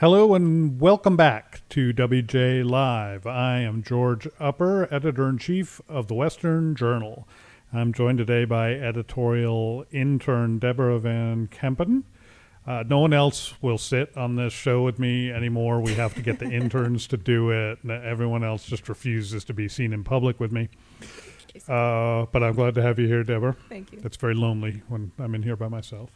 Hello and welcome back to WJ Live. I am George Upper, Editor-in-Chief of the Western Journal. I'm joined today by editorial intern Deborah Van Kempen. No one else will sit on this show with me anymore. We have to get the interns to do it. Everyone else just refuses to be seen in public with me. But I'm glad to have you here, Deborah. Thank you. It's very lonely when I'm in here by myself.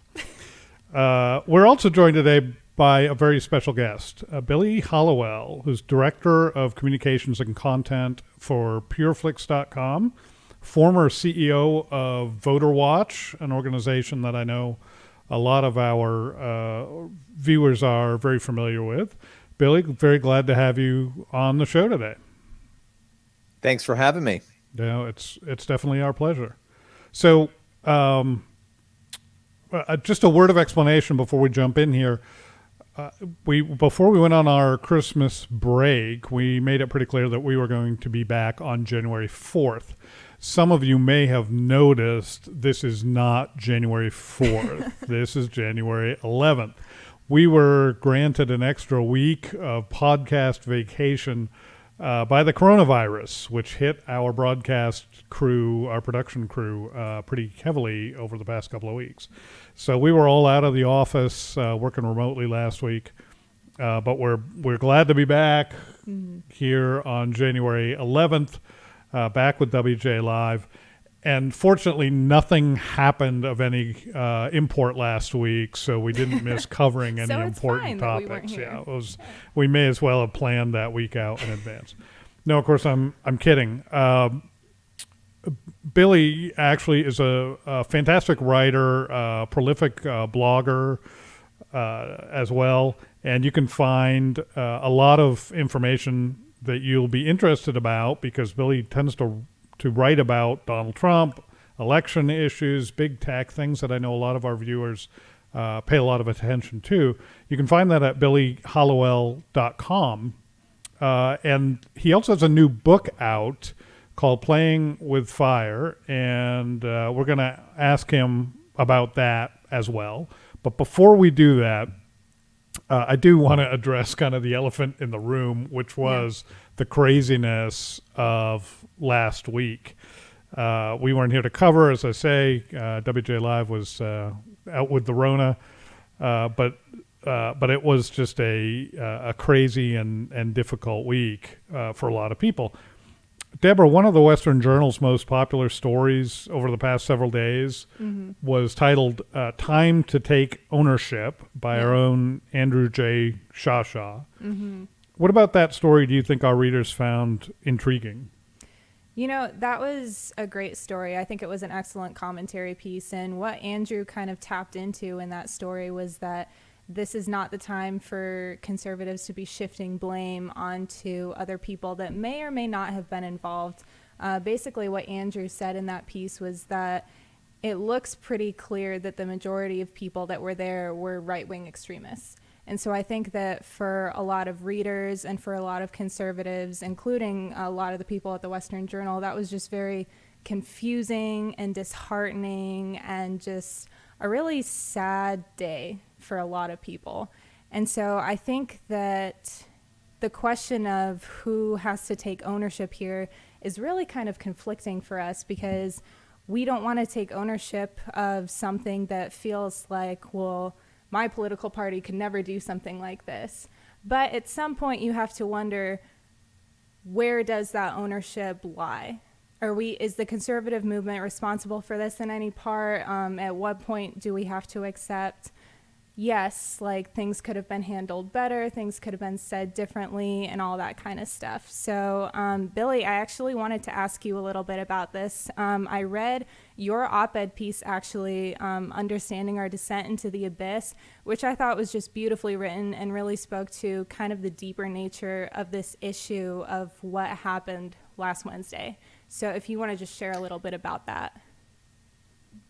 We're also joined today by a very special guest, Billy Hallowell, who's Director of Communications and Content for Pureflix.com, former CEO of Voter Watch, an organization that I know a lot of our viewers are very familiar with. Billy, very glad to have you on the show today. Thanks for having me. Yeah, it's definitely our pleasure. So just a word of explanation before we jump in here. Before we went on our Christmas break, we made it pretty clear that we were going to be back on January 4th. Some of you may have noticed this is not January 4th. This is January 11th. We were granted an extra week of podcast vacation by the coronavirus, which hit our broadcast crew, our production crew, pretty heavily over the past couple of weeks. So we were all out of the office, working remotely last week, but we're glad to be back here on January 11th, back with WJ Live. And fortunately, nothing happened of any import last week, so we didn't miss covering any important topics. We may as well have planned that week out in advance. No, of course, I'm kidding. Billy actually is a fantastic writer, prolific blogger as well, and you can find a lot of information that you'll be interested about because Billy tends to write about Donald Trump, election issues, big tech, things that I know a lot of our viewers pay a lot of attention to. You can find that at billyhallowell.com. And he also has a new book out called Playing with Fire, and we're going to ask him about that as well. But before we do that, I do want to address kind of the elephant in the room, which was the craziness of last week. We weren't here to cover, as I say. WJ Live was out with the Rona, but it was just a crazy and difficult week for a lot of people. Deborah, one of the Western Journal's most popular stories over the past several days was titled Time to Take Ownership by our own Andrew J. Shawshaw. What about that story do you think our readers found intriguing? You know, that was a great story. I think it was an excellent commentary piece. And what Andrew kind of tapped into in that story was that this is not the time for conservatives to be shifting blame onto other people that may or may not have been involved. Basically, what Andrew said in that piece was that it looks pretty clear that the majority of people that were there were right-wing extremists. And so I think that for a lot of readers and for a lot of conservatives, including a lot of the people at the Western Journal, that was just very confusing and disheartening and just a really sad day for a lot of people. And so I think that the question of who has to take ownership here is really kind of conflicting for us because we don't want to take ownership of something that feels like, well, my political party could never do something like this. But at some point you have to wonder, where does that ownership lie? Is the conservative movement responsible for this in any part? At what point do we have to accept, yes, like things could have been handled better, things could have been said differently, and all that kind of stuff. So, Billy, I actually wanted to ask you a little bit about this. I read your op-ed piece, actually, Understanding Our Descent into the Abyss, which I thought was just beautifully written and really spoke to kind of the deeper nature of this issue of what happened last Wednesday. So if you want to just share a little bit about that.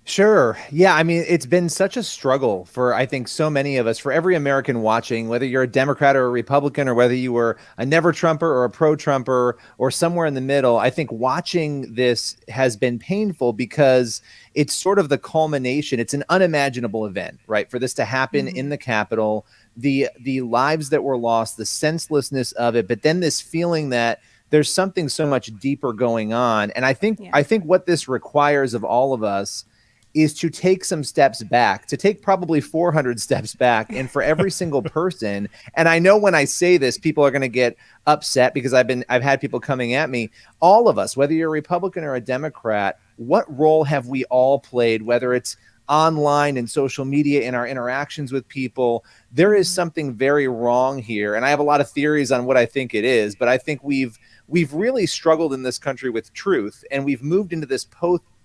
Sure. Yeah. I mean, it's been such a struggle for, I think, so many of us, for every American watching, whether you're a Democrat or a Republican, or whether you were a never Trumper or a pro Trumper or somewhere in the middle. I think watching this has been painful because it's sort of the culmination. It's an unimaginable event, right? For this to happen in the Capitol, the lives that were lost, the senselessness of it, but then this feeling that there's something so much deeper going on. And I think what this requires of all of us is to take some steps back, to take probably 400 steps back, and for every single person. And I know when I say this, people are going to get upset because I've had people coming at me. All of us, whether you're a Republican or a Democrat, what role have we all played, whether it's online and social media, in our interactions with people? There is something very wrong here. And I have a lot of theories on what I think it is, but I think we've really struggled in this country with truth, and we've moved into this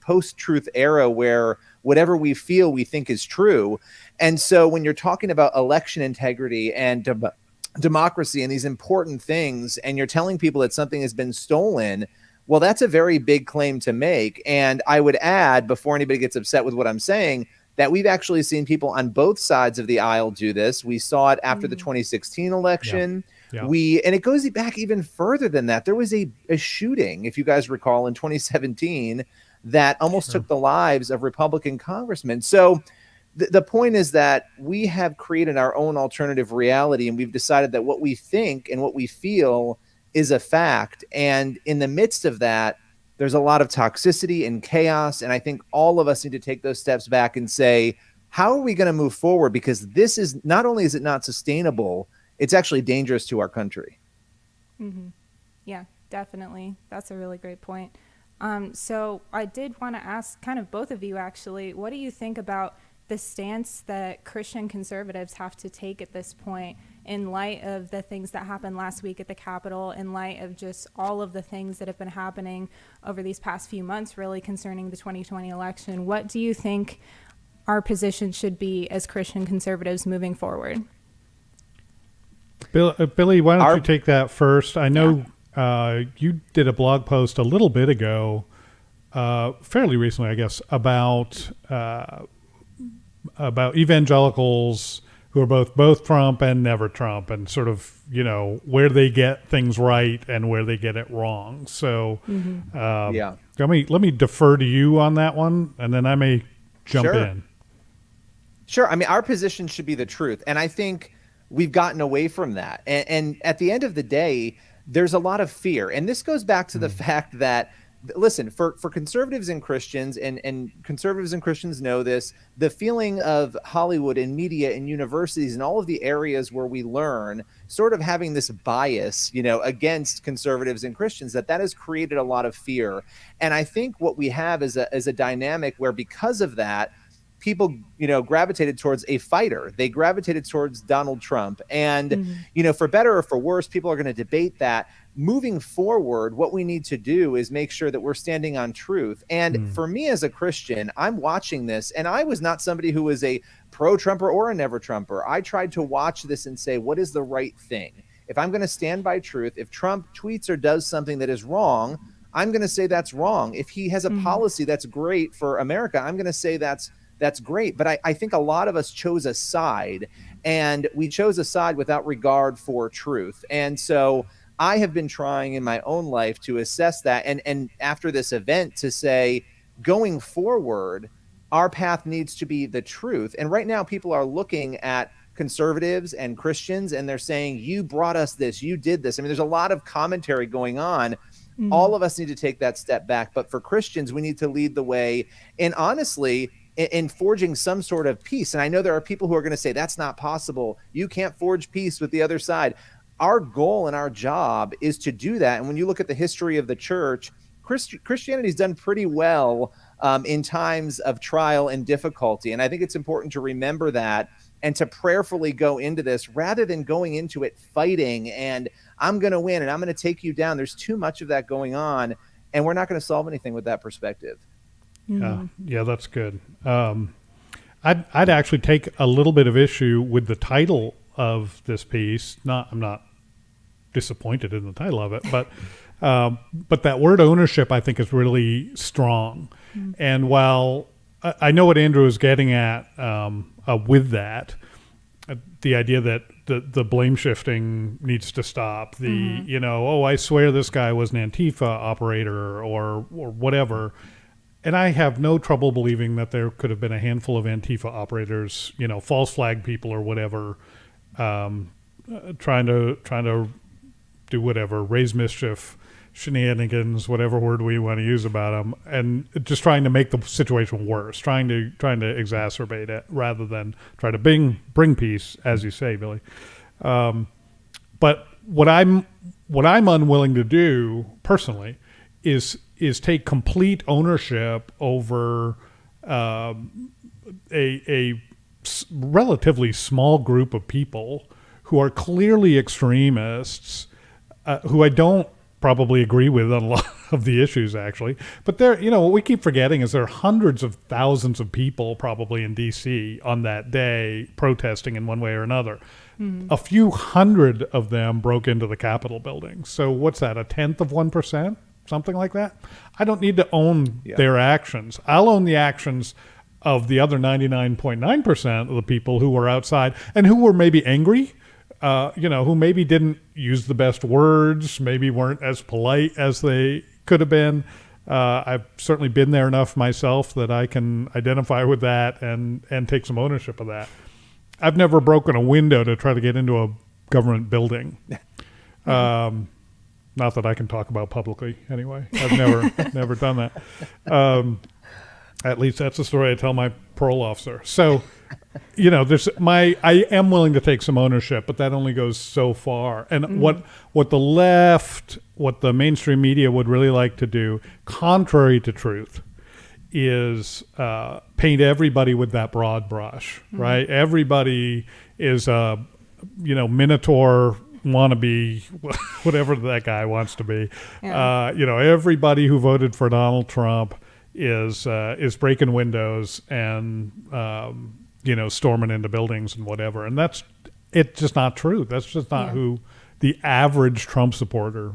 post-truth era where whatever we feel we think is true. And so when you're talking about election integrity and democracy and these important things, and you're telling people that something has been stolen, well, that's a very big claim to make. And I would add, before anybody gets upset with what I'm saying, that we've actually seen people on both sides of the aisle do this. We saw it after the 2016 election. Yeah. And it goes back even further than that. There was a shooting, if you guys recall, in 2017 that almost took the lives of Republican congressmen. So the point is that we have created our own alternative reality, and we've decided that what we think and what we feel is a fact. And in the midst of that, there's a lot of toxicity and chaos. And I think all of us need to take those steps back and say, how are we going to move forward? Because this is not only is it not sustainable, it's actually dangerous to our country. Mm-hmm. Yeah, definitely. That's a really great point. So I did want to ask kind of both of you, actually, what do you think about the stance that Christian conservatives have to take at this point in light of the things that happened last week at the Capitol, in light of just all of the things that have been happening over these past few months, really concerning the 2020 election? What do you think our position should be as Christian conservatives moving forward? Billy, why don't you take that first? I know you did a blog post a little bit ago, fairly recently, I guess, about evangelicals who are both Trump and never Trump, and sort of, where they get things right and where they get it wrong. So let me defer to you on that one, and then I may jump in. Sure. I mean, our position should be the truth. And I think we've gotten away from that. And at the end of the day, there's a lot of fear. And this goes back to the fact that, listen, for conservatives and Christians, and conservatives and Christians know this, the feeling of Hollywood and media and universities and all of the areas where we learn, sort of having this bias, against conservatives and Christians, that has created a lot of fear. And I think what we have is a dynamic where, because of that, people, gravitated towards a fighter. They gravitated towards Donald Trump. And, for better or for worse, people are going to debate that. Moving forward, what we need to do is make sure that we're standing on truth. And for me as a Christian, I'm watching this, and I was not somebody who was a pro-Trumper or a never-Trumper. I tried to watch this and say, what is the right thing? If I'm going to stand by truth, if Trump tweets or does something that is wrong, I'm going to say that's wrong. If he has a policy that's great for America, I'm going to say that's great. But I think a lot of us chose a side, and we chose a side without regard for truth. And so I have been trying in my own life to assess that. And after this event, to say, going forward, our path needs to be the truth. And right now, people are looking at conservatives and Christians, and they're saying, you brought us this, you did this. I mean, there's a lot of commentary going on. All of us need to take that step back. But for Christians, we need to lead the way. And honestly, in forging some sort of peace. And I know there are people who are going to say, that's not possible. You can't forge peace with the other side. Our goal and our job is to do that. And when you look at the history of the church, Christianity's done pretty well in times of trial and difficulty. And I think it's important to remember that, and to prayerfully go into this rather than going into it fighting and I'm going to win and I'm going to take you down. There's too much of that going on, and we're not going to solve anything with that perspective. Yeah, that's good. I'd actually take a little bit of issue with the title of this piece. I'm not disappointed in the title of it, but that word ownership, I think, is really strong. And while I know what Andrew is getting at with that, the idea that the blame shifting needs to stop. I swear this guy was an Antifa operator or whatever. And I have no trouble believing that there could have been a handful of Antifa operators, false flag people or whatever, trying to do whatever, raise mischief, shenanigans, whatever word we want to use about them, and just trying to make the situation worse, trying to exacerbate it rather than try to bring peace, as you say, Billy. But what I'm unwilling to do personally is take complete ownership over a relatively small group of people who are clearly extremists, who I don't probably agree with on a lot of the issues, actually. But what we keep forgetting is there are hundreds of thousands of people probably in D.C. on that day protesting in one way or another. A few hundred of them broke into the Capitol building. So what's that, 0.1%? Something like that? I don't need to own their actions. I'll own the actions of the other 99.9% of the people who were outside and who were maybe angry, who maybe didn't use the best words, maybe weren't as polite as they could have been. I've certainly been there enough myself that I can identify with that and take some ownership of that. I've never broken a window to try to get into a government building. Not that I can talk about publicly anyway. I've never done that. At least that's the story I tell my parole officer. So, I am willing to take some ownership, but that only goes so far. And what the left, what the mainstream media would really like to do, contrary to truth, is paint everybody with that broad brush, right? Everybody is a, Minotaur wannabe, whatever that guy wants to be. Yeah. Everybody who voted for Donald Trump is breaking windows and storming into buildings and whatever. And it's just not true. That's just not who the average Trump supporter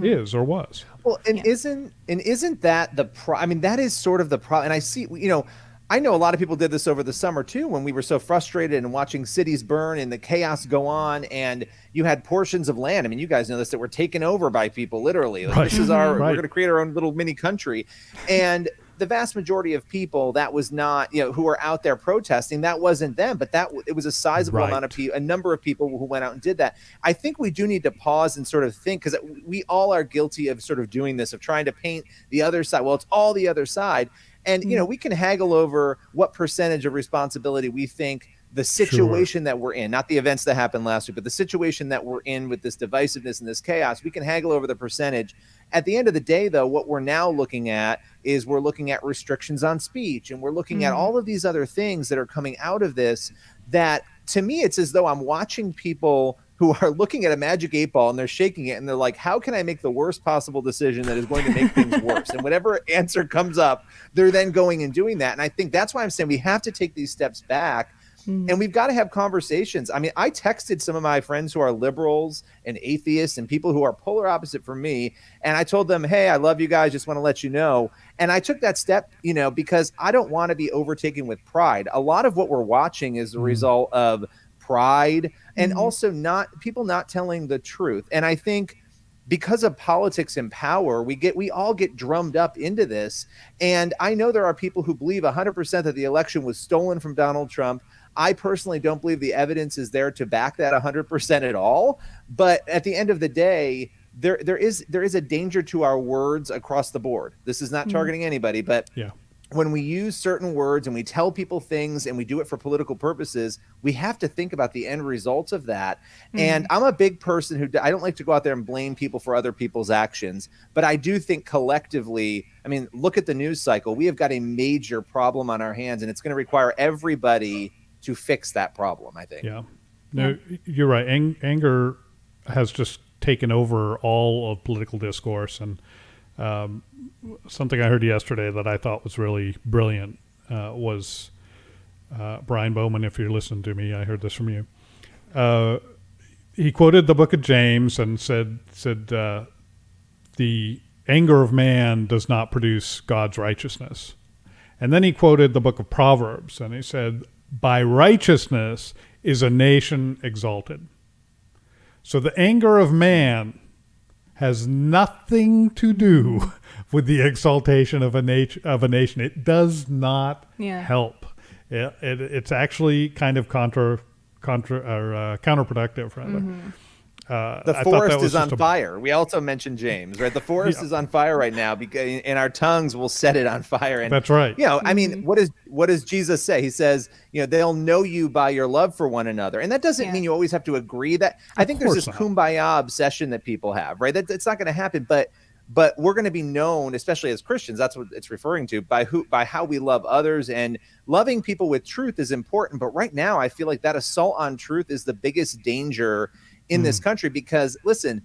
is or was. Well, isn't that that is sort of the problem. And I see, I know a lot of people did this over the summer too, when we were so frustrated and watching cities burn and the chaos go on, and you had portions of land. I mean, you guys know this, that were taken over by people, literally. Like, this is we're going to create our own little mini country. And the vast majority of people, that was not, who were out there protesting, that wasn't them, but it was a sizable amount of people, a number of people who went out and did that. I think we do need to pause and sort of think, because we all are guilty of sort of doing this, of trying to paint the other side. Well, it's all the other side. And, we can haggle over what percentage of responsibility we think the situation that we're in, not the events that happened last week, but the situation that we're in with this divisiveness and this chaos, we can haggle over the percentage. At the end of the day, though, what we're now looking at is we're looking at restrictions on speech, and we're looking at all of these other things that are coming out of this, that to me, it's as though I'm watching people who are looking at a magic 8-ball and they're shaking it and they're like, how can I make the worst possible decision that is going to make things worse? And whatever answer comes up, they're then going and doing that. And I think that's why I'm saying we have to take these steps back. And we've got to have conversations. I mean, I texted some of my friends who are liberals and atheists and people who are polar opposite from me. And I told them, hey, I love you guys. Just want to let you know. And I took that step, because I don't want to be overtaken with pride. A lot of what we're watching is the result of pride and also people not telling the truth. And I think because of politics and power, we all get drummed up into this. And I know there are people who believe 100% that the election was stolen from Donald Trump. I personally don't believe the evidence is there to back that 100% at all. But at the end of the day, there is a danger to our words across the board. This is not targeting anybody, but when we use certain words and we tell people things and we do it for political purposes, we have to think about the end results of that. And I'm a big person who I don't like to go out there and blame people for other people's actions, but I do think collectively, I mean, look at the news cycle. We have got a major problem on our hands, and it's going to require everybody to fix that problem, I think. Yeah. No, you're right. Anger has just taken over all of political discourse. And something I heard yesterday that I thought was really brilliant was Brian Bowman, if you're listening to me, I heard this from you. He quoted the book of James and said the anger of man does not produce God's righteousness. And then he quoted the book of Proverbs, and he said, by righteousness is a nation exalted. So the anger of man has nothing to do with the exaltation of a nation. It does not help. It's actually kind of counterproductive, rather. The I thought forest that was is on just fire. We also mentioned James, right? The forest is on fire right now because, and our tongues will set it on fire. And That's right. I mean, what does Jesus say? He says, they'll know you by your love for one another. And that doesn't mean you always have to agree. That I think there's this kumbaya obsession that people have, right? That's not going to happen. But we're going to be known, especially as Christians, that's what it's referring to, by how we love others. And loving people with truth is important. But right now, I feel like that assault on truth is the biggest danger in this country, because listen,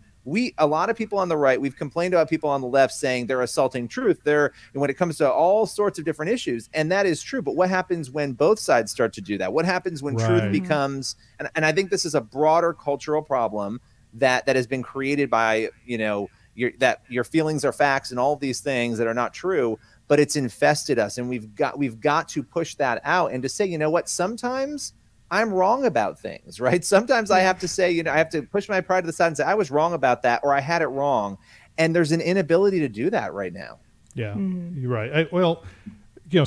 a lot of people on the right, we've complained about people on the left saying they're assaulting truth there when it comes to all sorts of different issues. And that is true. But what happens when both sides start to do that? What happens when truth becomes, and I think this is a broader cultural problem that has been created by, your feelings are facts and all of these things that are not true, but it's infested us. And we've got to push that out and to say, sometimes I'm wrong about things, right? Sometimes I have to say, I have to push my pride to the side and say, I was wrong about that, or I had it wrong. And there's an inability to do that right now. Yeah, you're right.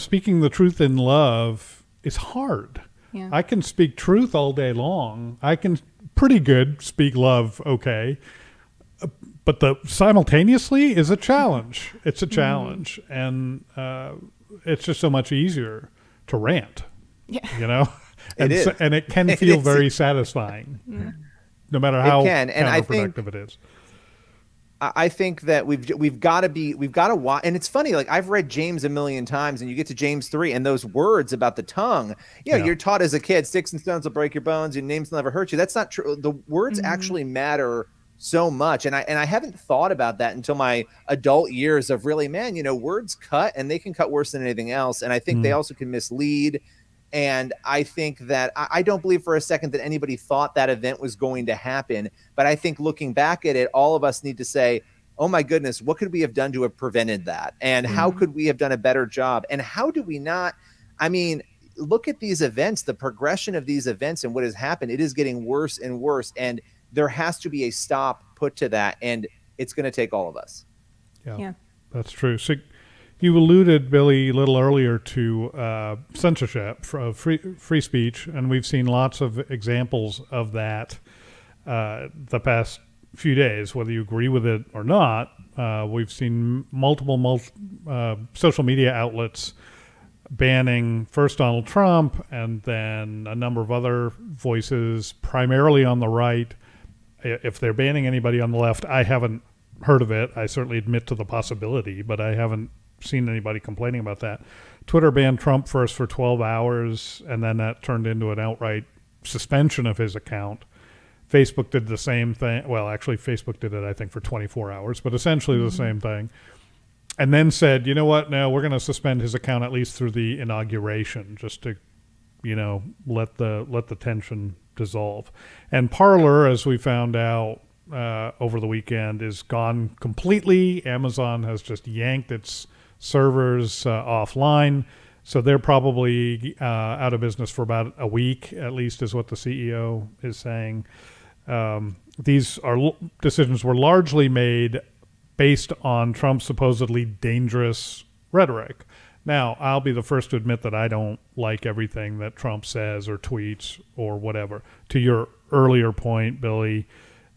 Speaking the truth in love is hard. Yeah. I can speak truth all day long. I can pretty good speak love, okay. But the simultaneously is a challenge. It's a challenge. And it's just so much easier to rant, And it can feel very satisfying, no matter how counterproductive it is. I think that we've got to watch. And it's funny, like I've read James a million times, and you get to James 3, and those words about the tongue, you're taught as a kid, sticks and stones will break your bones, your names will never hurt you. That's not true. The words actually matter so much. And I haven't thought about that until my adult years of really, words cut, and they can cut worse than anything else. And I think they also can mislead. And I think that I don't believe for a second that anybody thought that event was going to happen. But I think looking back at it, all of us need to say, oh, my goodness, what could we have done to have prevented that? And how could we have done a better job? And how do we not? I mean, look at these events, the progression of these events and what has happened. It is getting worse and worse. And there has to be a stop put to that. And it's going to take all of us. Yeah. That's true. So you alluded, Billy, a little earlier to censorship, free speech, and we've seen lots of examples of that the past few days, whether you agree with it or not. We've seen multiple social media outlets banning first Donald Trump and then a number of other voices, primarily on the right. If they're banning anybody on the left, I haven't heard of it. I certainly admit to the possibility, but I haven't seen anybody complaining about that. Twitter banned Trump first for 12 hours, and then that turned into an outright suspension of his account. Facebook did the same thing. Well, actually, Facebook did it, I think, for 24 hours, but essentially the same thing. And then said, you know what, no, we're going to suspend his account at least through the inauguration, just to, let the tension dissolve. And Parler, as we found out over the weekend, is gone completely. Amazon has just yanked its servers offline, so they're probably out of business for about a week, at least is what the CEO is saying. These decisions were largely made based on Trump's supposedly dangerous rhetoric. Now, I'll be the first to admit that I don't like everything that Trump says or tweets or whatever. To your earlier point, Billy,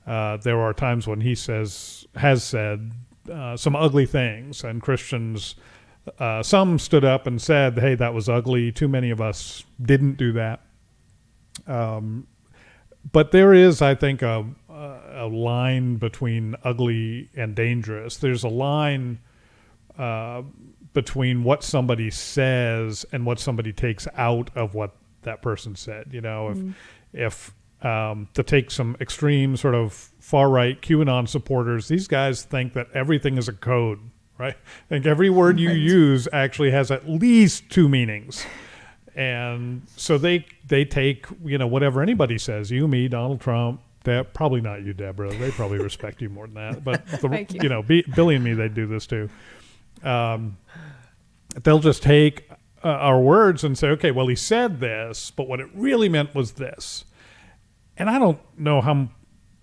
there are times when he has said some ugly things, and Christians, some stood up and said, hey, that was ugly. Too many of us didn't do that. But there is, I think, a line between ugly and dangerous. There's a line between what somebody says and what somebody takes out of what that person said. If to take some extreme sort of far-right QAnon supporters, these guys think that everything is a code, right? I think every word you use actually has at least two meanings. And so they take, whatever anybody says, you, me, Donald Trump, probably not you, Deborah. They probably respect you more than that. But, Billy and me, they do this too. They'll just take our words and say, okay, well, he said this, but what it really meant was this. And I don't know how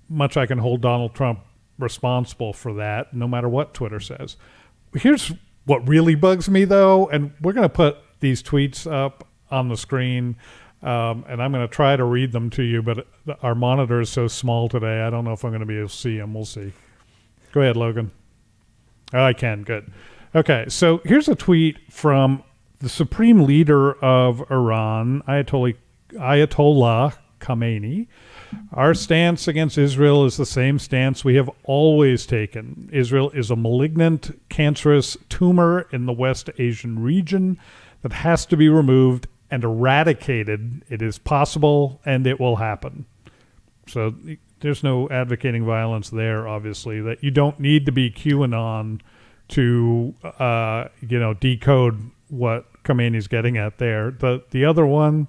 much I can hold Donald Trump responsible for that, no matter what Twitter says. Here's what really bugs me, though, and we're going to put these tweets up on the screen. And I'm going to try to read them to you, but our monitor is so small today, I don't know if I'm going to be able to see them. We'll see. Go ahead, Logan. Oh, I can. Good. Okay, so here's a tweet from the supreme leader of Iran, Ayatollah Khamenei. Our stance against Israel is the same stance we have always taken. Israel is a malignant, cancerous tumor in the West Asian region that has to be removed and eradicated. It is possible, and it will happen. So there's no advocating violence there, obviously, that you don't need to be QAnon to, decode what Khamenei's getting at there. The other one...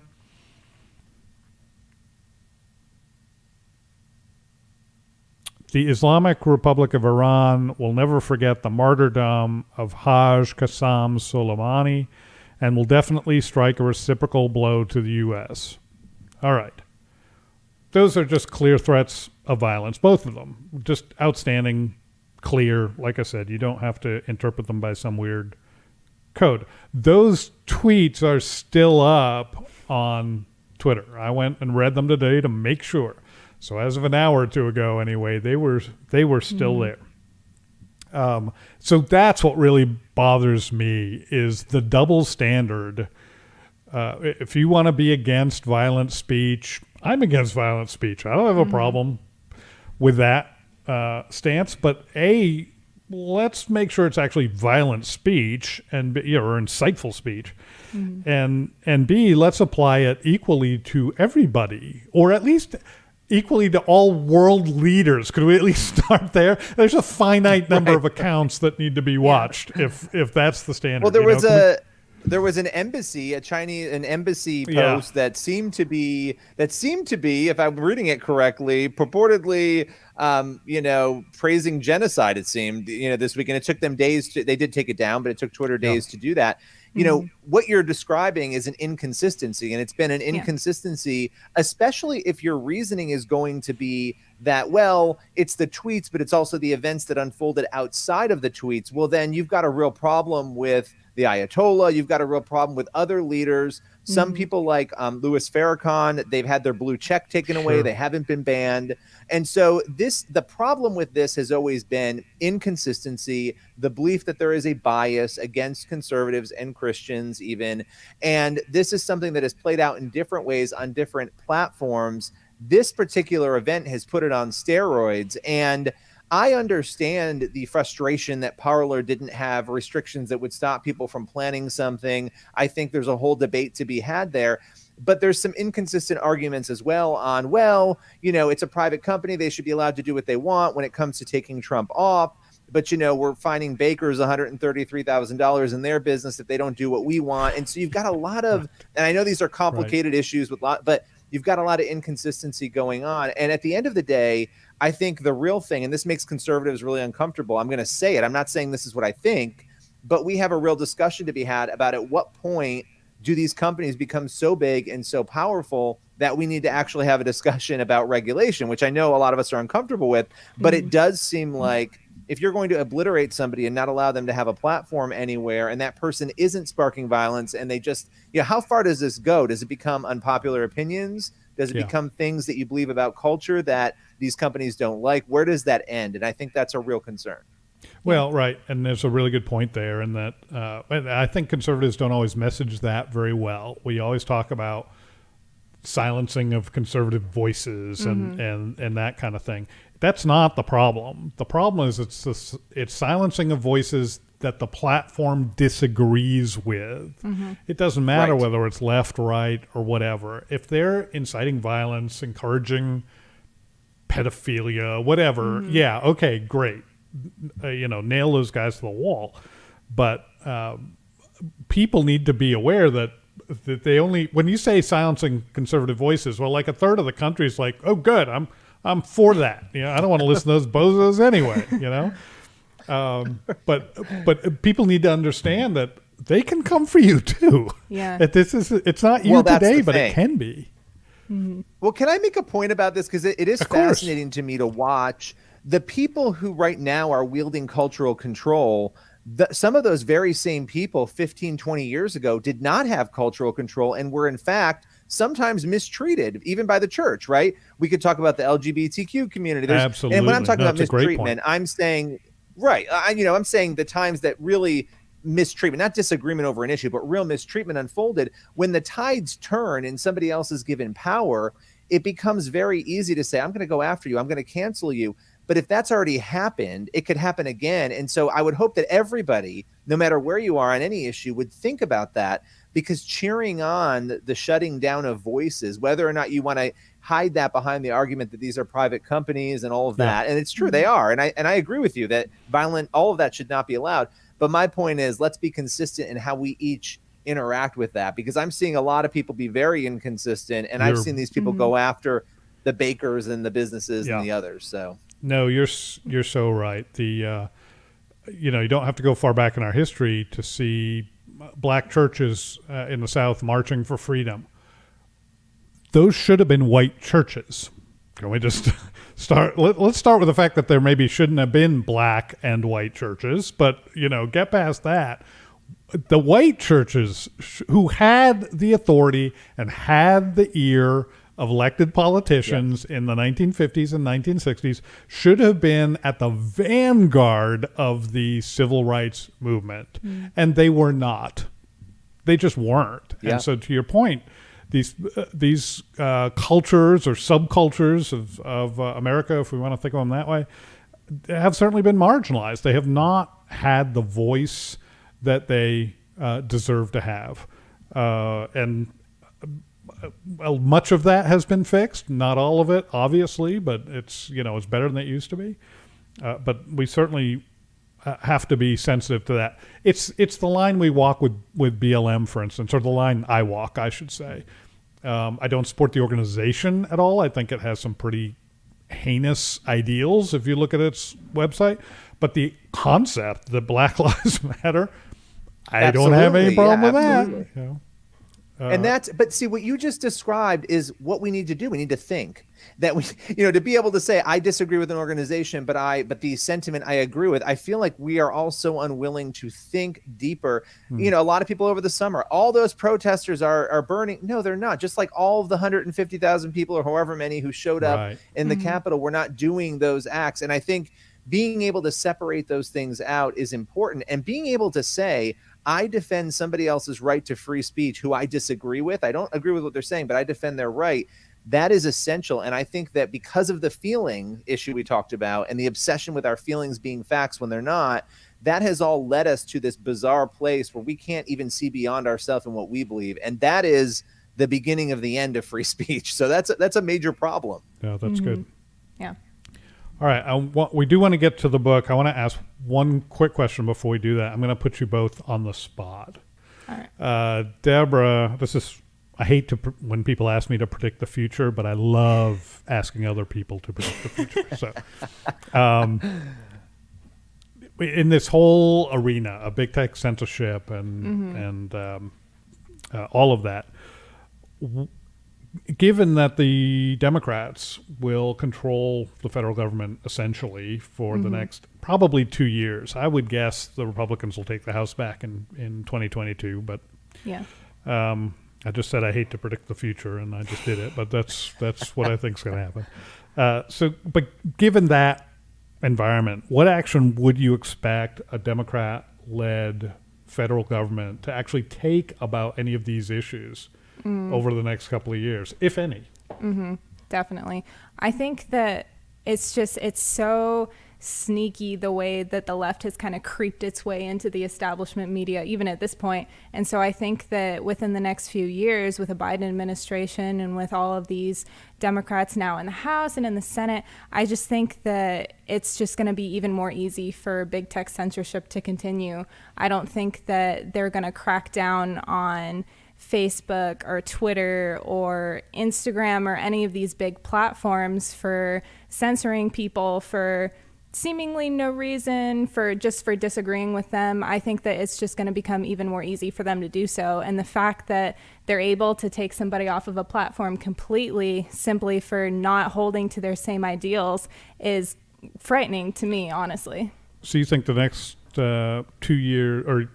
The Islamic Republic of Iran will never forget the martyrdom of Haj Qassam Soleimani and will definitely strike a reciprocal blow to the U.S. All right. Those are just clear threats of violence, both of them. Just outstanding, clear. Like I said, you don't have to interpret them by some weird code. Those tweets are still up on Twitter. I went and read them today to make sure. So as of an hour or two ago, anyway, they were still there. So that's what really bothers me is the double standard. If you want to be against violent speech, I'm against violent speech. I don't have a problem with that stance. But A, let's make sure it's actually violent speech and or insightful speech. And B, let's apply it equally to everybody, or at least equally to all world leaders. Could we at least start there? There's a finite number of accounts that need to be watched if that's the standard. Well, there was an embassy, an embassy post that seemed to be, if I'm reading it correctly, purportedly, praising genocide. It seemed, this week, and it took them days they did take it down, but it took Twitter days to do that. What you're describing is an inconsistency, and it's been an inconsistency, especially if your reasoning is going to be that, well, it's the tweets, but it's also the events that unfolded outside of the tweets. Well, then you've got a real problem with the Ayatollah. You've got a real problem with other leaders. Some people like Louis Farrakhan, they've had their blue check taken away. They haven't been banned. And so the problem with this has always been inconsistency, the belief that there is a bias against conservatives and Christians even. And this is something that has played out in different ways on different platforms. This particular event has put it on steroids. And I understand the frustration that Parler didn't have restrictions that would stop people from planning something. I think there's a whole debate to be had there. But there's some inconsistent arguments as well on, it's a private company. They should be allowed to do what they want when it comes to taking Trump off. But, we're finding bakers $133,000 in their business if they don't do what we want. And so you've got a lot of, and I know these are complicated issues but you've got a lot of inconsistency going on. And at the end of the day, I think the real thing, and this makes conservatives really uncomfortable, I'm going to say it, I'm not saying this is what I think, but we have a real discussion to be had about at what point do these companies become so big and so powerful that we need to actually have a discussion about regulation, which I know a lot of us are uncomfortable with, but it does seem like if you're going to obliterate somebody and not allow them to have a platform anywhere, and that person isn't sparking violence, and they just, how far does this go? Does it become unpopular opinions? Does it become things that you believe about culture that these companies don't like? Where does that end? And I think that's a real concern. Well, right. And there's a really good point there in that I think conservatives don't always message that very well. We always talk about silencing of conservative voices and that kind of thing. That's not the problem. The problem is it's silencing of voices that the platform disagrees with. It doesn't matter whether it's left, right, or whatever. If they're inciting violence, encouraging pedophilia, whatever, okay, great. Nail those guys to the wall. But people need to be aware that they only, when you say silencing conservative voices, well, like a third of the country is like, oh, good, I'm for that. I don't want to listen to those bozos anyway. But people need to understand that they can come for you too. Yeah. It's not you today, but it can be. Well, can I make a point about this? Because it is fascinating to me to watch the people who right now are wielding cultural control. Some of those very same people 15, 20 years ago did not have cultural control and were in fact sometimes mistreated, even by the church, right? We could talk about the LGBTQ community. Absolutely. And when I'm talking about it's a great mistreatment, point. I'm saying, right, I'm saying the times that really mistreatment, not disagreement over an issue, but real mistreatment unfolded, when the tides turn and somebody else is given power, it becomes very easy to say, I'm going to go after you, I'm going to cancel you. But if that's already happened, it could happen again. And so I would hope that everybody, no matter where you are on any issue, would think about that, because cheering on the shutting down of voices, whether or not you want to hide that behind the argument that these are private companies and all of that. And it's true, they are. And I agree with you that all of that should not be allowed. But my point is, let's be consistent in how we each interact with that, because I'm seeing a lot of people be very inconsistent, and I've seen these people go after the bakers and the businesses and the others. So no, you're so right. The you don't have to go far back in our history to see black churches in the South marching for freedom. Those should have been white churches. Can we just start? Let's start with the fact that there maybe shouldn't have been black and white churches, but get past that. The white churches who had the authority and had the ear of elected politicians in the 1950s and 1960s should have been at the vanguard of the civil rights movement. And they were not. They just weren't. And so to your point, these cultures or subcultures of America, if we want to think of them that way, have certainly been marginalized. They have not had the voice that they deserve to have. And much of that has been fixed. Not all of it, obviously, but it's better than it used to be. But we certainly have to be sensitive to that. It's the line we walk with BLM, for instance, or the line I walk, I should say. I don't support the organization at all. I think it has some pretty heinous ideals if you look at its website. But the concept that Black Lives Matter, I don't have any problem with that. And but see, what you just described is what we need to do. We need to think that to be able to say, I disagree with an organization, but the sentiment I agree with. I feel like we are all so unwilling to think deeper. A lot of people over the summer, all those protesters are burning. No, they're not. Just like all of the 150,000 people or however many who showed up in the Capitol were not doing those acts. And I think being able to separate those things out is important, and being able to say, I defend somebody else's right to free speech who I disagree with. I don't agree with what they're saying, but I defend their right. That is essential. And I think that because of the feeling issue we talked about and the obsession with our feelings being facts when they're not, that has all led us to this bizarre place where we can't even see beyond ourselves and what we believe. And that is the beginning of the end of free speech. So that's a major problem. Yeah, that's good. Yeah. All right. We do want to get to the book. I want to ask one quick question before we do that. I'm going to put you both on the spot. All right. Deborah, I hate when people ask me to predict the future, but I love asking other people to predict the future. So, in this whole arena of big tech censorship and all of that, given that the Democrats will control the federal government essentially for the next probably 2 years, I would guess the Republicans will take the House back in 2022. But I just said I hate to predict the future, and I just did it. But that's what I think is going to happen. But given that environment, what action would you expect a Democrat-led federal government to actually take about any of these issues over the next couple of years, if any? Definitely. I think that it's so sneaky the way that the left has kind of creeped its way into the establishment media, even at this point. And so I think that within the next few years, with a Biden administration and with all of these Democrats now in the House and in the Senate, I just think that it's just going to be even more easy for big tech censorship to continue. I don't think that they're going to crack down on Facebook or Twitter or Instagram or any of these big platforms for censoring people for seemingly no reason, for disagreeing with them. I think that it's just going to become even more easy for them to do so. And the fact that they're able to take somebody off of a platform completely simply for not holding to their same ideals is frightening to me, honestly. So you think the next 2 year, or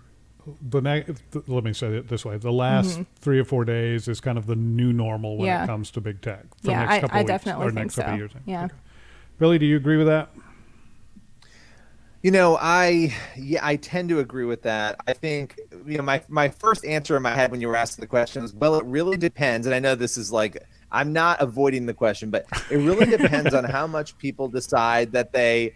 let me say it this way: the last 3 or 4 days is kind of the new normal when it comes to big tech. For the next couple I of weeks, definitely or think next so. couple of years. Yeah. Okay. Billy, do you agree with that? I tend to agree with that. I think, my first answer in my head when you were asking the question was, well, it really depends. And I know this is like, I'm not avoiding the question, but it really depends on how much people decide that they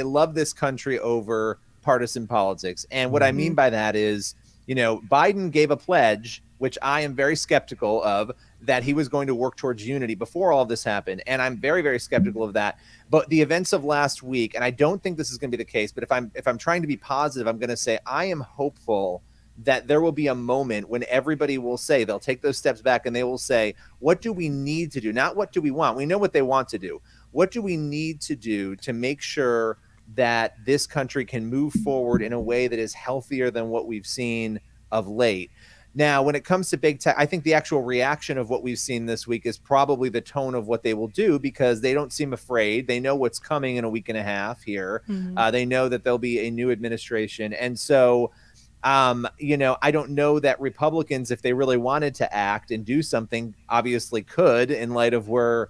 love this country over partisan politics. And what I mean by that is, Biden gave a pledge, which I am very skeptical of, that he was going to work towards unity before all of this happened. And I'm very, very skeptical of that. But the events of last week, and I don't think this is going to be the case, but if I'm trying to be positive, I'm going to say I am hopeful that there will be a moment when everybody will say, they'll take those steps back and they will say, what do we need to do? Not what do we want? We know what they want to do. What do we need to do to make sure that this country can move forward in a way that is healthier than what we've seen of late? Now, when it comes to big tech, I think the actual reaction of what we've seen this week is probably the tone of what they will do, because they don't seem afraid. They know what's coming in a week and a half here. They know that there'll be a new administration. And so, I don't know that Republicans, if they really wanted to act and do something, obviously could, in light of where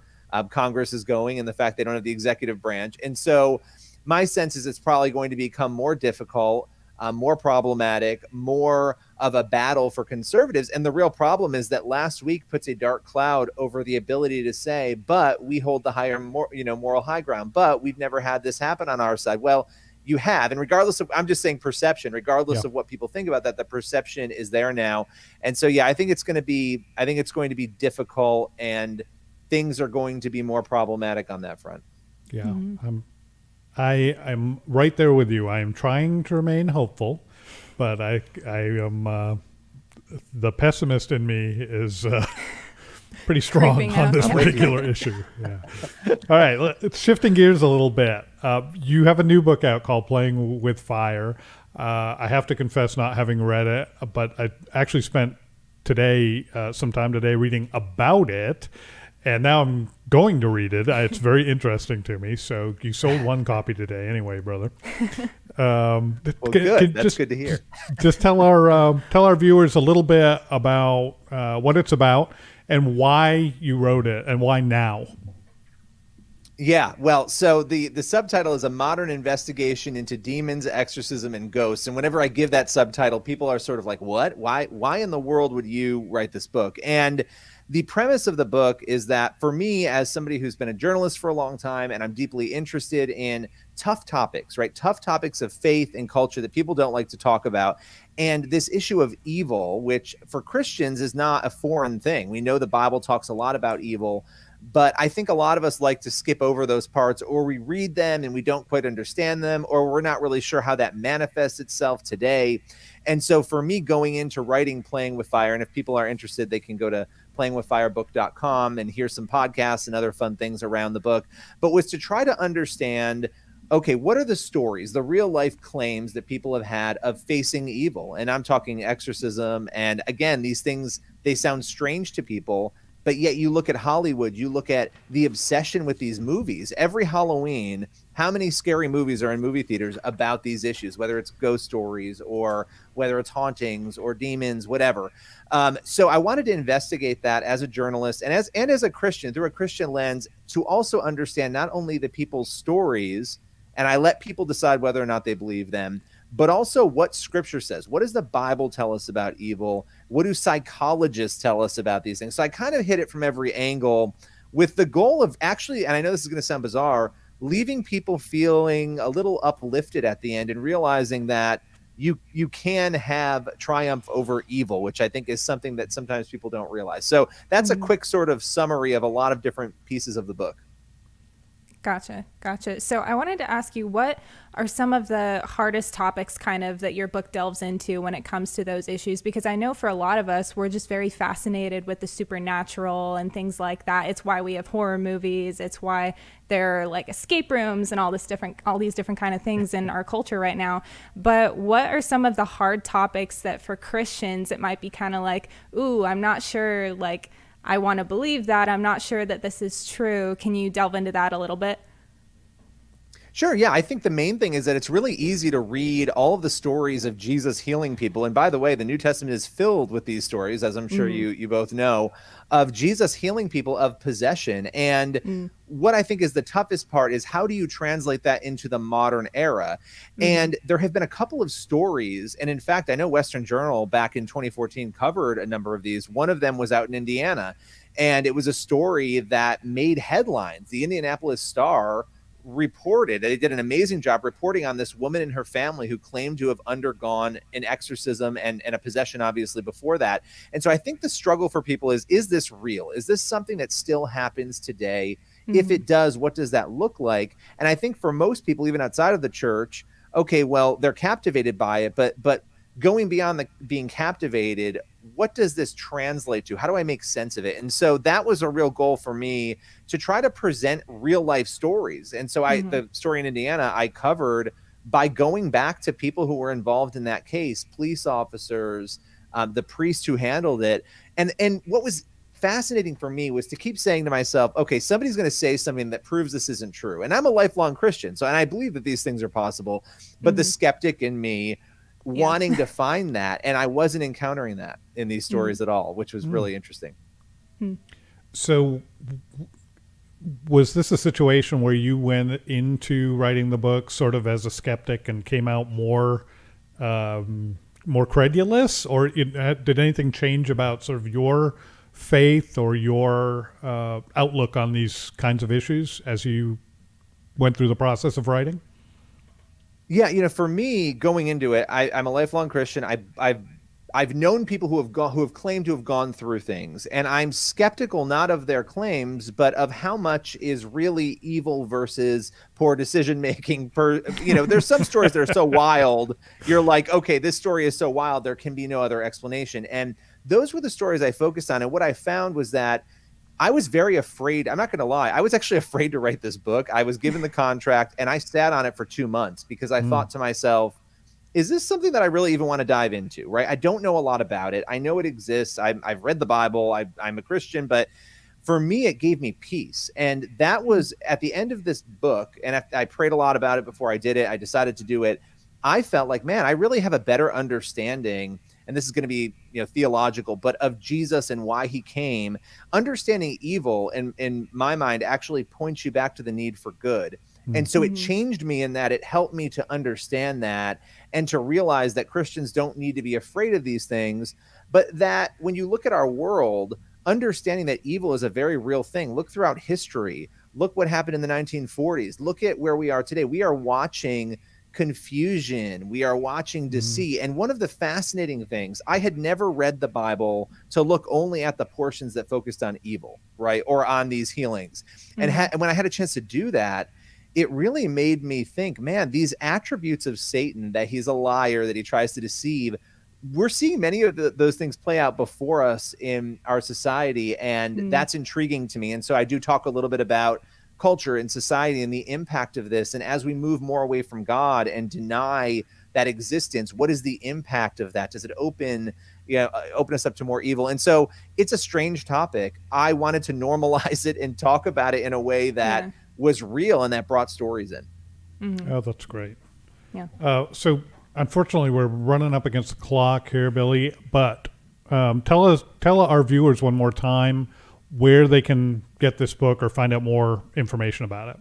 Congress is going and the fact they don't have the executive branch. And so my sense is it's probably going to become more difficult, more problematic, more of a battle for conservatives. And the real problem is that last week puts a dark cloud over the ability to say, but we hold the higher, moral high ground, but we've never had this happen on our side. Well, you have. And regardless of, I'm just saying perception, regardless of what people think about that, the perception is there now. And so, I think it's going to be difficult, and things are going to be more problematic on that front. Yeah. I'm right there with you. I am trying to remain hopeful, but I am the pessimist in me is pretty strong on this particular issue. Yeah. All right, shifting gears a little bit. You have a new book out called Playing with Fire. I have to confess not having read it, but I actually spent some time today reading about it. And now I'm going to read it. It's very interesting to me. So you sold one copy today anyway, brother. Well, good. That's good to hear. Just tell our viewers a little bit about what it's about and why you wrote it and why now. Yeah, well, so the subtitle is A Modern Investigation into Demons, Exorcism, and Ghosts. And whenever I give that subtitle, people are sort of like, what? Why in the world would you write this book? And the premise of the book is that, for me, as somebody who's been a journalist for a long time, and I'm deeply interested in tough topics, right? Tough topics of faith and culture that people don't like to talk about. And this issue of evil, which for Christians is not a foreign thing. We know the Bible talks a lot about evil, but I think a lot of us like to skip over those parts, or we read them and we don't quite understand them, or we're not really sure how that manifests itself today. And so for me, going into writing Playing with Fire, and if people are interested, they can go to playingwithfirebook.com and hear some podcasts and other fun things around the book, but was to try to understand, okay, what are the stories, the real life claims that people have had of facing evil? And I'm talking exorcism. And again, these things, they sound strange to people, but yet you look at Hollywood, you look at the obsession with these movies. Every Halloween, how many scary movies are in movie theaters about these issues, whether it's ghost stories or whether it's hauntings or demons, whatever. So I wanted to investigate that as a journalist and as a Christian, through a Christian lens, to also understand not only the people's stories, and I let people decide whether or not they believe them, but also what Scripture says. What does the Bible tell us about evil? What do psychologists tell us about these things? So I kind of hit it from every angle, with the goal of actually, and I know this is going to sound bizarre, leaving people feeling a little uplifted at the end and realizing that you can have triumph over evil, which I think is something that sometimes people don't realize. So that's a quick sort of summary of a lot of different pieces of the book. Gotcha. So I wanted to ask you, what are some of the hardest topics kind of that your book delves into when it comes to those issues? Because I know for a lot of us, we're just very fascinated with the supernatural and things like that. It's why we have horror movies. It's why there are like escape rooms and all these different kind of things in our culture right now. But what are some of the hard topics that for Christians, it might be kind of like, ooh, I'm not sure, like, I want to believe that. I'm not sure that this is true. Can you delve into that a little bit? Sure. Yeah. I think the main thing is that it's really easy to read all of the stories of Jesus healing people. And by the way, the New Testament is filled with these stories, as I'm sure you both know, of Jesus healing people of possession. And what I think is the toughest part is how do you translate that into the modern era? And there have been a couple of stories. And in fact, I know Western Journal back in 2014 covered a number of these. One of them was out in Indiana, and it was a story that made headlines. The Indianapolis Star reported, they did an amazing job reporting on this woman and her family who claimed to have undergone an exorcism and a possession, obviously, before that. And so I think the struggle for people is this real? Is this something that still happens today? If it does, what does that look like? And I think for most people, even outside of the church, okay, well, they're captivated by it, but going beyond being captivated, what does this translate to? How do I make sense of it? And so that was a real goal for me, to try to present real life stories. And so the story in Indiana I covered by going back to people who were involved in that case, police officers, the priest who handled it. And what was fascinating for me was to keep saying to myself, okay, somebody's going to say something that proves this isn't true. And I'm a lifelong Christian, and I believe that these things are possible, but the skeptic in me wanting to find that, and I wasn't encountering that in these stories at all, which was really interesting. So was this a situation where you went into writing the book sort of as a skeptic and came out more credulous, or did anything change about sort of your faith or your outlook on these kinds of issues as you went through the process of writing? Yeah, for me, going into it, I'm a lifelong Christian. I've known people who have claimed to have gone through things, and I'm skeptical not of their claims, but of how much is really evil versus poor decision making. There's some stories that are so wild, you're like, okay, this story is so wild, there can be no other explanation. And those were the stories I focused on. And what I found was that I was very afraid. I'm not going to lie. I was actually afraid to write this book. I was given the contract and I sat on it for 2 months because I thought to myself, is this something that I really even want to dive into? Right? I don't know a lot about it. I know it exists. I've read the Bible. I'm a Christian, but for me, it gave me peace. And that was at the end of this book. And I prayed a lot about it before I did it. I decided to do it. I felt like, man, I really have a better understanding, and this is going to be theological, but of Jesus and why he came. Understanding evil, in my mind, actually points you back to the need for good. And so it changed me in that it helped me to understand that and to realize that Christians don't need to be afraid of these things, but that when you look at our world, understanding that evil is a very real thing. Look throughout history. Look what happened in the 1940s. Look at where we are today. We are watching confusion. We are watching deceit. And one of the fascinating things, I had never read the Bible to look only at the portions that focused on evil, right? Or on these healings. And when I had a chance to do that, it really made me think, man, these attributes of Satan, that he's a liar, that he tries to deceive, we're seeing many of those things play out before us in our society. And that's intriguing to me. And so I do talk a little bit about culture and society and the impact of this. And as we move more away from God and deny that existence, what is the impact of that? Does it open us up to more evil? And so it's a strange topic. I wanted to normalize it and talk about it in a way that was real and that brought stories in. Oh, that's great. Yeah. So unfortunately, we're running up against the clock here, Billy, but tell our viewers one more time where they can get this book or find out more information about it.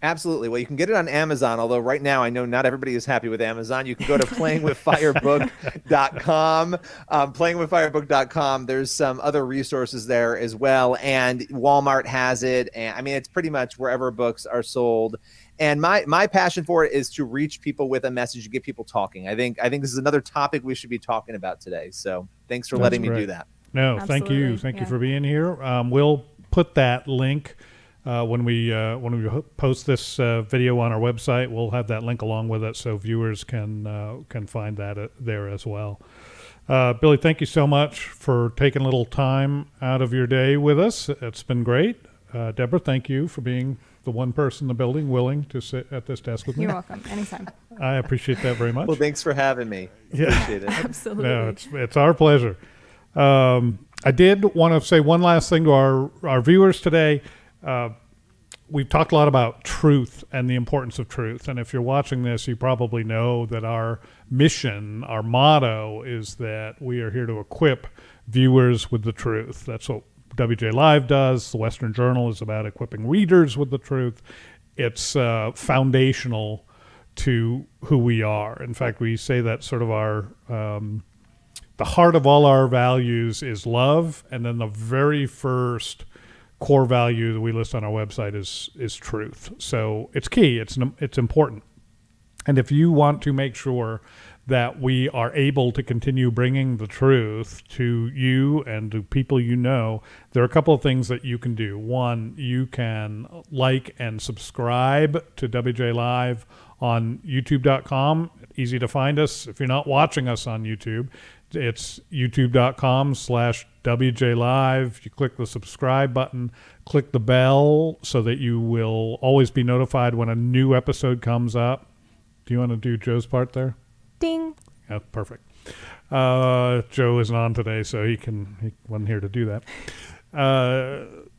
Absolutely. Well, you can get it on Amazon, although right now I know not everybody is happy with Amazon. You can go to playingwithfirebook.com. Playingwithfirebook.com. There's some other resources there as well. And Walmart has it. And I mean, it's pretty much wherever books are sold. And my passion for it is to reach people with a message, to get people talking. I think this is another topic we should be talking about today. So thanks for letting me do that. No, Absolutely. thank you. Thank you for being here. We'll put that link when we post this video on our website. We'll have that link along with it so viewers can find that there as well. Billy, thank you so much for taking a little time out of your day with us. It's been great. Deborah, thank you for being the one person in the building willing to sit at this desk with me. You're welcome. Anytime. I appreciate that very much. Well, thanks for having me. Appreciate it. Absolutely. No, it's our pleasure. I did want to say one last thing to our viewers today. we've talked a lot about truth and the importance of truth. And if you're watching this, you probably know that our mission, our motto is that we are here to equip viewers with the truth. That's what WJ Live does. The Western Journal is about equipping readers with the truth. It's foundational to who we are. In fact, we say that sort of our the heart of all our values is love, and then the very first core value that we list on our website is truth. So it's key. It's important. And if you want to make sure that we are able to continue bringing the truth to you and to people you know, there are a couple of things that you can do. One, you can like and subscribe to WJ Live on youtube.com. Easy to find us. If you're not watching us on YouTube, it's youtube.com/WJ Live. You click the subscribe button, click the bell so that you will always be notified when a new episode comes up. Do you want to do Joe's part there? Ding. Yeah, perfect. Joe isn't on today, so he wasn't here to do that.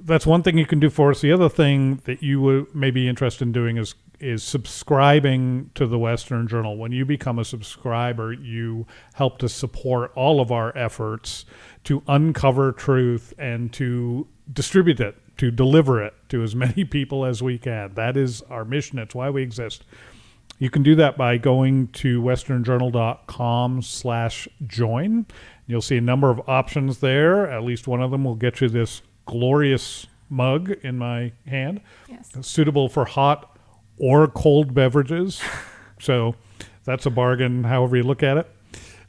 That's one thing you can do for us. The other thing that you may be interested in doing is subscribing to the Western Journal. When you become a subscriber, you help to support all of our efforts to uncover truth and to distribute it, to deliver it to as many people as we can. That is our mission. It's why we exist. You can do that by going to westernjournal.com/join. You'll see a number of options there. At least one of them will get you this glorious mug in my hand. Yes. Suitable for hot or cold beverages. So that's a bargain, however you look at it.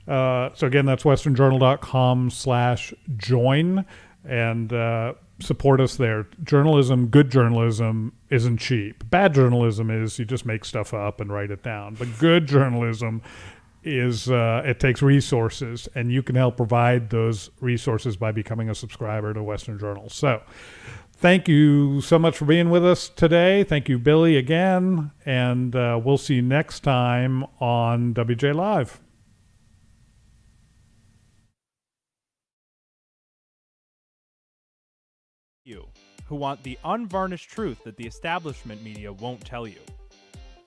So again, that's westernjournal.com/join, and support us there. Journalism, good journalism, isn't cheap. Bad journalism is you just make stuff up and write it down. But good journalism is it takes resources, and you can help provide those resources by becoming a subscriber to Western Journal. So thank you so much for being with us today. Thank you, Billy, again, and we'll see you next time on WJ Live. You, who want the unvarnished truth that the establishment media won't tell you.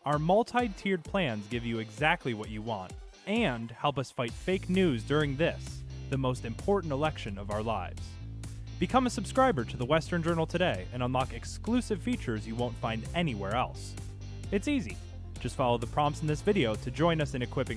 Our multi-tiered plans give you exactly what you want and help us fight fake news during this, the most important election of our lives. Become a subscriber to the Western Journal today and unlock exclusive features you won't find anywhere else. It's easy. Just follow the prompts in this video to join us in equipping